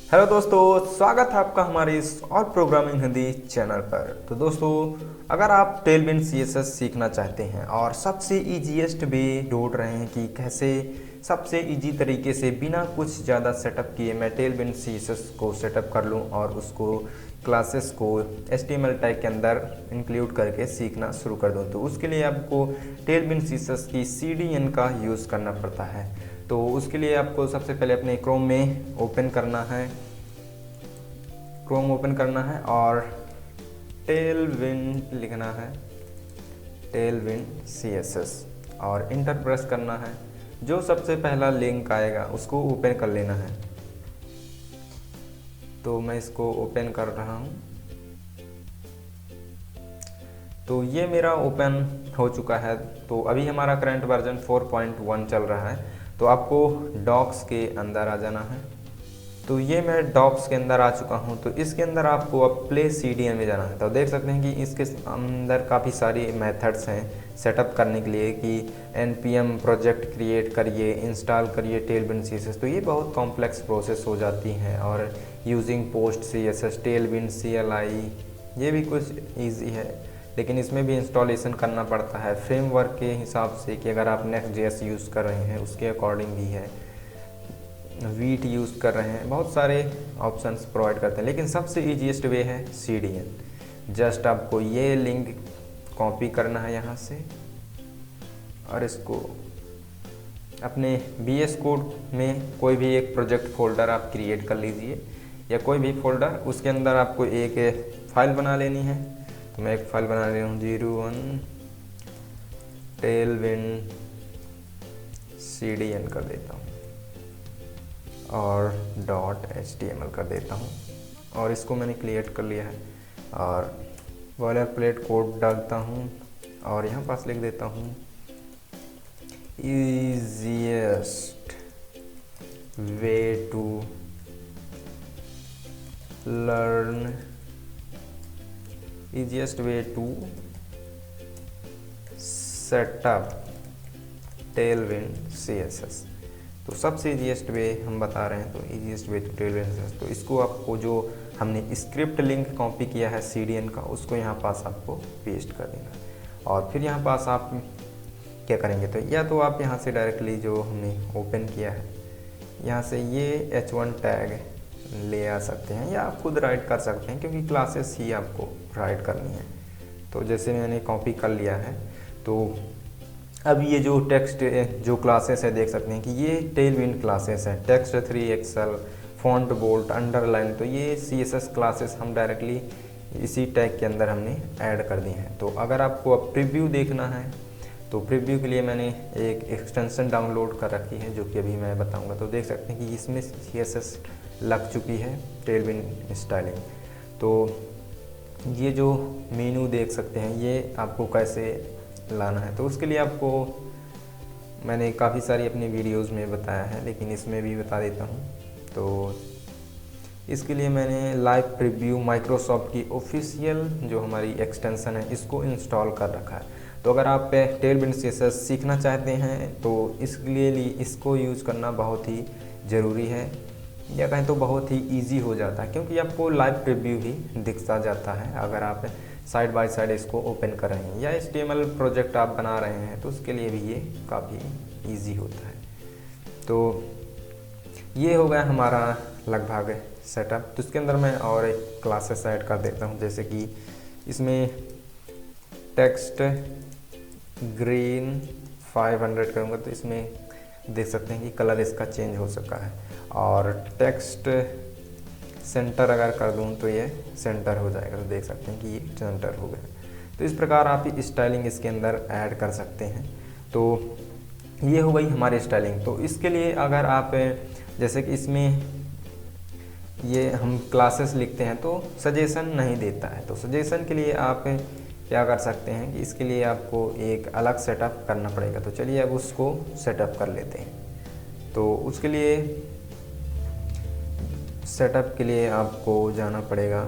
Hello दोस्तों, स्वागत है आपका हमारे इस और प्रोग्रामिंग हिंदी चैनल पर। तो दोस्तों, अगर आप टेलविन सीएसएस सीखना चाहते हैं और सबसे ईजीएस्ट वे ढूंढ रहे हैं कि कैसे सबसे इजी तरीके से बिना कुछ ज़्यादा सेटअप किए मैं टेलविन सीएसएस को सेटअप कर लूं और उसको क्लासेस को HTML टैग के अंदर इंक्लूड करके सीखना शुरू कर दूं, तो उसके लिए आपको टेलविन सीएसएस की CDN का यूज़ करना पड़ता है। तो उसके लिए आपको सबसे पहले अपने क्रोम में ओपन करना है, और टेलविन लिखना है, टेलविन CSS, और इंटर प्रेस करना है। जो सबसे पहला लिंक आएगा उसको ओपन कर लेना है। तो मैं इसको ओपन कर रहा हूँ। तो ये मेरा ओपन हो चुका है। तो अभी हमारा करंट वर्जन 4.1 चल रहा है। तो आपको डॉक्स के अंदर आ जाना है। तो ये मैं डॉक्स के अंदर आ चुका हूँ। तो इसके अंदर आपको अब प्ले CDN में जाना है। तो देख सकते हैं कि इसके अंदर काफ़ी सारी मेथड्स हैं सेटअप करने के लिए कि npm प्रोजेक्ट क्रिएट करिए, इंस्टॉल करिए टेलविन CSS। तो ये बहुत कॉम्प्लेक्स प्रोसेस हो जाती हैं। और using post CSS, Tailwind CLI, ये भी कुछ ईजी है, लेकिन इसमें भी इंस्टॉलेशन करना पड़ता है फ्रेमवर्क के हिसाब से कि अगर आप Next.js यूज़ कर रहे हैं उसके अकॉर्डिंग भी है, वीट यूज़ कर रहे हैं, बहुत सारे ऑप्शंस प्रोवाइड करते हैं। लेकिन सबसे ईजीएस्ट वे है CDN। जस्ट आपको ये लिंक कॉपी करना है यहाँ से और इसको अपने VS कोड में कोई भी एक प्रोजेक्ट फोल्डर आप क्रिएट कर लीजिए, या कोई भी फोल्डर, उसके अंदर आपको एक फाइल बना लेनी है। तो मैं एक फाइल बना रही हूँ 01 टेलविन CDN कर देता हूँ और .html कर देता हूँ, और इसको मैंने क्रिएट कर लिया है। और बॉयलर प्लेट कोड डालता हूँ और यहाँ पास लिख देता हूँ easiest way to learn, easiest way to set up Tailwind CSS। तो सबसे ईजीएस्ट वे हम बता रहे हैं, तो easiest way to Tailwind CSS। तो इसको आपको जो हमने स्क्रिप्ट लिंक कॉपी किया है CDN का, उसको यहाँ पास आपको पेस्ट कर देना। और फिर यहाँ पास आप क्या करेंगे, तो या तो आप यहाँ से डायरेक्टली जो हमने ओपन किया है यहाँ से ये H1 टैग ले आ सकते हैं, या आप खुद राइट कर सकते हैं, क्योंकि क्लासेस ही आपको राइट करनी है। तो जैसे मैंने कॉपी कर लिया है, तो अब ये जो टेक्स्ट जो क्लासेस है देख सकते हैं कि ये टेलविन क्लासेस है। टेक्स्ट 3 एक्सेल, फॉन्ट बोल्ट, अंडरलाइन, तो ये CSS क्लासेस हम डायरेक्टली इसी टैग के अंदर हमने ऐड कर दी हैं। तो अगर आपको अब प्रीव्यू देखना है, तो प्रीव्यू के लिए मैंने एक एक्सटेंशन डाउनलोड कर रखी है, जो कि अभी मैं बताऊंगा। तो देख सकते हैं कि इसमें CSS लग चुकी है, टेलविन स्टाइलिंग। तो ये जो मेनू देख सकते हैं, ये आपको कैसे लाना है, तो उसके लिए आपको मैंने काफ़ी सारी अपनी वीडियोस में बताया है, लेकिन इसमें भी बता देता हूँ। तो इसके लिए मैंने लाइव प्रीव्यू माइक्रोसॉफ्ट की ऑफिशियल जो हमारी एक्सटेंशन है, इसको इंस्टॉल कर रखा है। तो अगर आप टेलविन CSS सीखना चाहते हैं तो इसके लिए इसको यूज़ करना बहुत ही ज़रूरी है, या कहें तो बहुत ही ईजी हो जाता है, क्योंकि आपको लाइव प्रीव्यू ही दिखता जाता है अगर आप साइड बाय साइड इसको ओपन कर रहे हैं, या HTML प्रोजेक्ट आप बना रहे हैं, तो उसके लिए भी ये काफ़ी इजी होता है। तो ये हो गया हमारा लगभग सेटअप। तो इसके अंदर मैं और एक क्लासेस ऐड कर देता हूँ, जैसे कि इसमें टेक्स्ट ग्रीन 500 करूँगा, तो इसमें देख सकते हैं कि कलर इसका चेंज हो सका है। और टेक्स्ट सेंटर अगर कर दूं तो ये सेंटर हो जाएगा, तो देख सकते हैं कि ये सेंटर हो गया। तो इस प्रकार आप स्टाइलिंग इसके अंदर ऐड कर सकते हैं। तो ये हो गई हमारी स्टाइलिंग। तो इसके लिए अगर आप जैसे कि इसमें ये हम क्लासेस लिखते हैं तो सजेशन नहीं देता है, तो सजेशन के लिए आप क्या कर सकते हैं कि इसके लिए आपको एक अलग सेटअप करना पड़ेगा। तो चलिए अब उसको सेटअप कर लेते हैं। तो उसके लिए सेटअप के लिए आपको जाना पड़ेगा।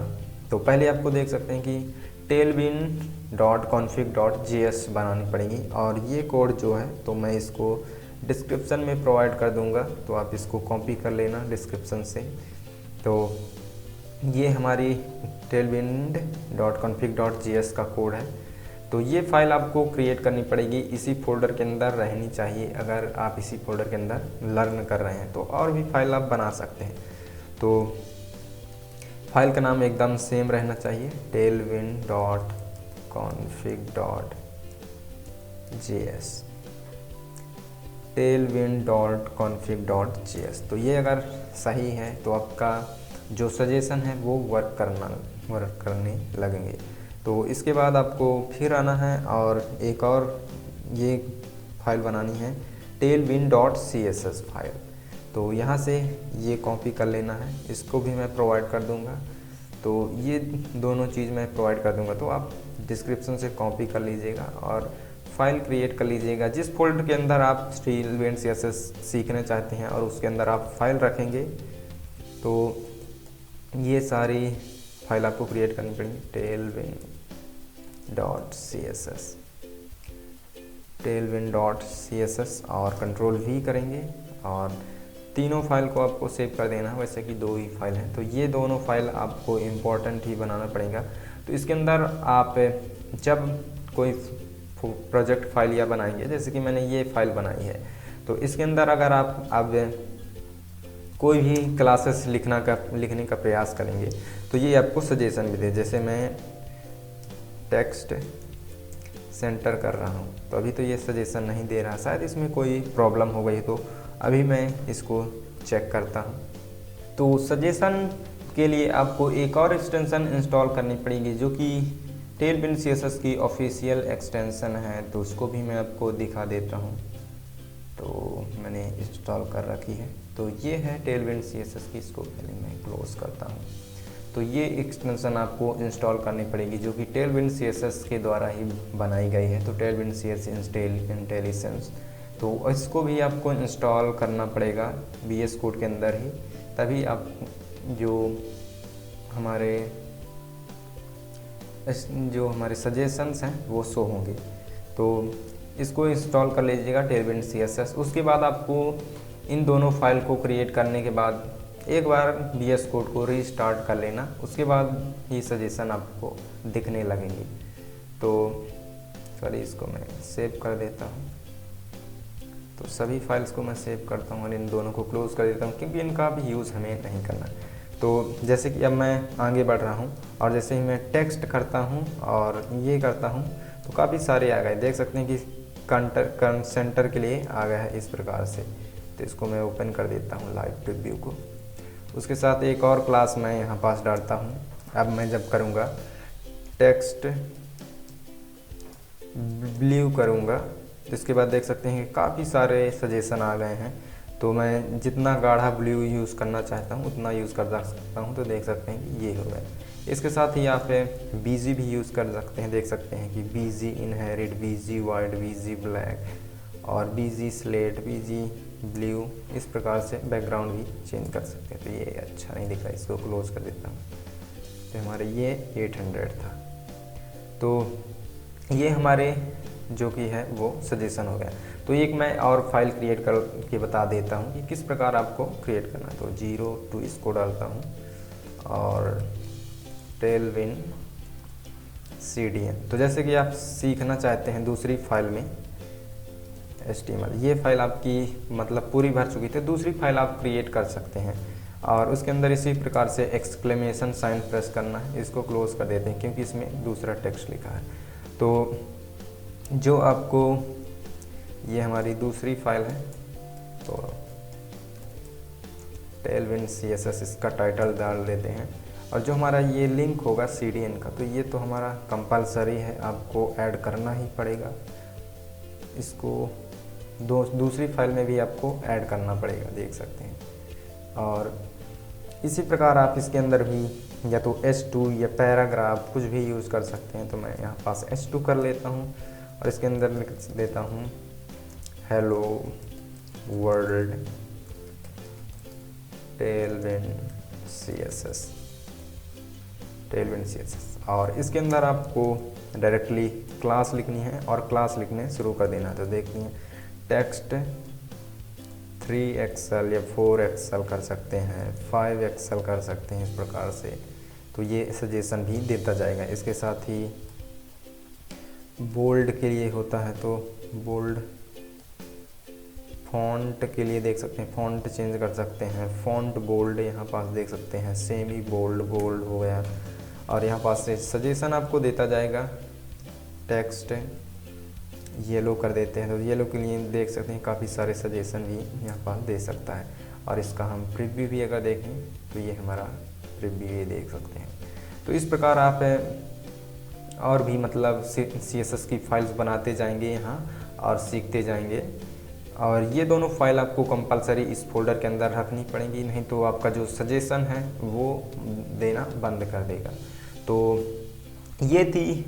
तो पहले आपको देख सकते हैं कि tailwind.config.js बनानी पड़ेगी, और ये कोड जो है तो मैं इसको डिस्क्रिप्शन में प्रोवाइड कर दूंगा, तो आप इसको कॉपी कर लेना डिस्क्रिप्शन से। तो ये हमारी tailwind.config.js का कोड है। तो ये फाइल आपको क्रिएट करनी पड़ेगी, इसी फोल्डर के अंदर रहनी चाहिए। अगर आप इसी फोल्डर के अंदर लर्न कर रहे हैं तो और भी फाइल आप बना सकते हैं। तो फाइल का नाम एकदम सेम रहना चाहिए, tailwind.config.js, tailwind.config.js। तो ये अगर सही है तो आपका जो सजेशन है वो वर्क करने लगेंगे। तो इसके बाद आपको फिर आना है और एक और ये फाइल बनानी है, tailwind.css फाइल। तो यहाँ से ये कॉपी कर लेना है, इसको भी मैं प्रोवाइड कर दूँगा। तो ये दोनों चीज़ मैं प्रोवाइड कर दूँगा, तो आप डिस्क्रिप्शन से कॉपी कर लीजिएगा और फाइल क्रिएट कर लीजिएगा। जिस फोल्डर के अंदर आप tailwind CSS सीखना चाहते हैं और उसके अंदर आप फाइल रखेंगे, तो ये सारी फाइल आपको क्रिएट करनी पड़ेगी। tailwind.css और कंट्रोल V करेंगे और तीनों फाइल को आपको सेव कर देना है। वैसे कि 2 ही फाइल हैं, तो ये दोनों फाइल आपको इम्पोर्टेंट ही बनाना पड़ेगा। तो इसके अंदर आप जब कोई प्रोजेक्ट फाइल या बनाएंगे, जैसे कि मैंने ये फाइल बनाई है, तो इसके अंदर अगर आप अब कोई भी क्लासेस लिखने का प्रयास करेंगे तो ये आपको सजेशन भी दे। जैसे मैं टेक्स्ट सेंटर कर रहा हूँ तो अभी तो ये सजेशन नहीं दे रहा, शायद इसमें कोई प्रॉब्लम हो गई, तो अभी मैं इसको चेक करता हूँ। तो सजेशन के लिए आपको एक और एक्सटेंशन इंस्टॉल करनी पड़ेगी जो कि tailwind CSS की ऑफिशियल एक्सटेंशन है, तो उसको भी मैं आपको दिखा देता हूँ। तो मैंने इंस्टॉल कर रखी है। तो ये है tailwind CSS की, इसको पहले मैं क्लोज करता हूँ। तो ये एक्सटेंशन आपको इंस्टॉल करनी पड़ेगी जो कि tailwind CSS के द्वारा ही बनाई गई है। तो tailwind CSS इंटेलिजेंस, तो इसको भी आपको इंस्टॉल करना पड़ेगा VS कोड के अंदर ही, तभी आप जो हमारे सजेशंस हैं वो शो होंगे। तो इसको इंस्टॉल कर लीजिएगा tailwind CSS। उसके बाद आपको इन दोनों फाइल को क्रिएट करने के बाद एक बार VS कोड को रीस्टार्ट कर लेना, उसके बाद ही सजेशन आपको दिखने लगेंगे। तो सॉरी, इसको मैं सेव कर देता हूँ। तो सभी फाइल्स को मैं सेव करता हूँ और इन दोनों को क्लोज कर देता हूँ क्योंकि इनका भी यूज़ हमें नहीं करना। तो जैसे कि अब मैं आगे बढ़ रहा हूँ और जैसे ही मैं टेक्स्ट करता हूँ और ये करता हूँ तो काफ़ी सारे आ गए, देख सकते हैं कि सेंटर के लिए आ गया है इस प्रकार से। तो इसको मैं ओपन कर देता हूँ लाइव प्रीव्यू को। उसके साथ एक और क्लास मैं यहाँ पास डालता हूँ। अब मैं जब करूँगा टेक्स्ट ब्लू करूँगा तो इसके बाद देख सकते हैं कि काफ़ी सारे सजेशन आ गए हैं। तो मैं जितना गाढ़ा ब्लू यूज़ करना चाहता हूँ उतना यूज़ कर सकता हूँ। तो देख सकते हैं कि ये हो गया। इसके साथ ही आप BG भी यूज़ कर सकते हैं, देख सकते हैं कि BG inherit, BG white, BG black और BG स्लेट, BG ब्लू, इस प्रकार से बैकग्राउंड भी चेंज कर सकते हैं। तो ये अच्छा नहीं दिख रहा, इसको क्लोज कर देता हूँ। तो हमारे ये 800 था। तो ये हमारे जो कि है वो सजेशन हो गया। तो एक मैं और फाइल क्रिएट करके बता देता हूँ कि किस प्रकार आपको क्रिएट करना है। तो 02 इसको डालता हूँ और tailwind CDN। तो जैसे कि आप सीखना चाहते हैं दूसरी फाइल में HTML, ये फाइल आपकी मतलब पूरी भर चुकी थी, दूसरी फाइल आप क्रिएट कर सकते हैं और उसके अंदर इसी प्रकार से एक्सक्लेमेशन साइन प्रेस करना है। इसको क्लोज कर देते हैं क्योंकि इसमें दूसरा टेक्स्ट लिखा है। तो जो आपको ये हमारी दूसरी फाइल है, तो tailwind CSS इसका टाइटल डाल देते हैं और जो हमारा ये लिंक होगा CDN का, तो ये तो हमारा कंपलसरी है, आपको ऐड करना ही पड़ेगा। इसको दूसरी फाइल में भी आपको ऐड करना पड़ेगा, देख सकते हैं। और इसी प्रकार आप इसके अंदर भी या तो H2 या पैराग्राफ कुछ भी यूज़ कर सकते हैं। तो मैं यहाँ पास H2 कर लेता हूँ और इसके अंदर लिख देता हूँ हेलो वर्ल्ड tailwind CSS और इसके अंदर आपको डायरेक्टली क्लास लिखनी है और क्लास लिखने शुरू कर देना है। तो देखिए टेक्स्ट 3 एक्सेल या 4 एक्सेल कर सकते हैं, 5 एक्सेल कर सकते हैं, इस प्रकार से। तो ये सजेशन भी देता जाएगा। इसके साथ ही बोल्ड के लिए होता है, तो बोल्ड फ़ॉन्ट के लिए देख सकते हैं, फ़ॉन्ट चेंज कर सकते हैं, फ़ॉन्ट बोल्ड यहाँ पास देख सकते हैं, सेमी बोल्ड, बोल्ड हो गया। और यहाँ पास से सजेशन आपको देता जाएगा। टेक्स्ट येलो कर देते हैं, तो येलो के लिए देख सकते हैं काफ़ी सारे सजेशन भी यहाँ पास दे सकता है। और इसका हम प्रीव्यू भी अगर देखें तो ये हमारा प्रीव्यू ये देख सकते हैं। तो इस प्रकार आप और भी मतलब CSS की फाइल्स बनाते जाएंगे यहाँ और सीखते जाएंगे। और ये दोनों फाइल आपको कंपलसरी इस फोल्डर के अंदर रखनी पड़ेगी, नहीं तो आपका जो सजेशन है वो देना बंद कर देगा। तो ये थी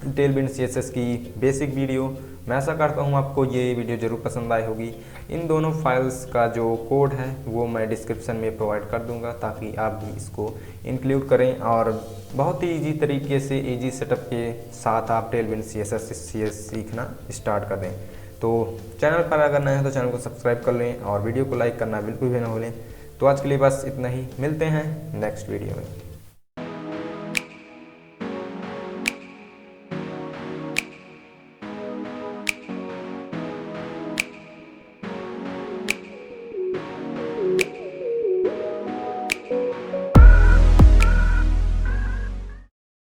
टेलविंड CSS की बेसिक वीडियो। मैं आशा करता हूँ आपको ये वीडियो ज़रूर पसंद आई होगी। इन दोनों फाइल्स का जो कोड है वो मैं डिस्क्रिप्शन में प्रोवाइड कर दूंगा, ताकि आप भी इसको इंक्लूड करें और बहुत ही ईजी तरीके से ईजी सेटअप के साथ आप टेलविंड CSS सीखना स्टार्ट कर दें। तो चैनल पर अगर नए हैं तो चैनल को सब्सक्राइब कर लें और वीडियो को लाइक करना बिल्कुल भी ना भूलें। तो आज के लिए बस इतना ही, मिलते हैं नेक्स्ट वीडियो में।